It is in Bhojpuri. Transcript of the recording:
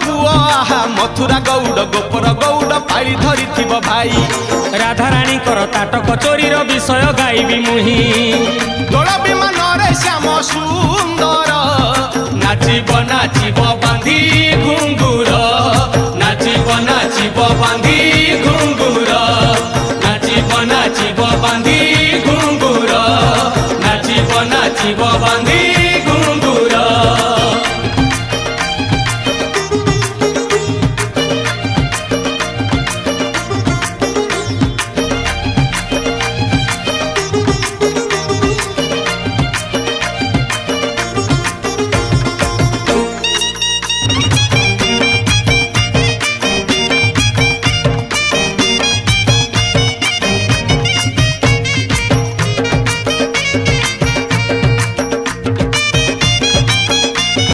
पुओ आहा मथुरा गौड़ गोपर गौड़ पाଳି धरिथिब भाई राधाराणी कर ताटक चोरीर विषय गाइबी मुही दोल विमान रे श्याम सुंदर नाचिब नाचिब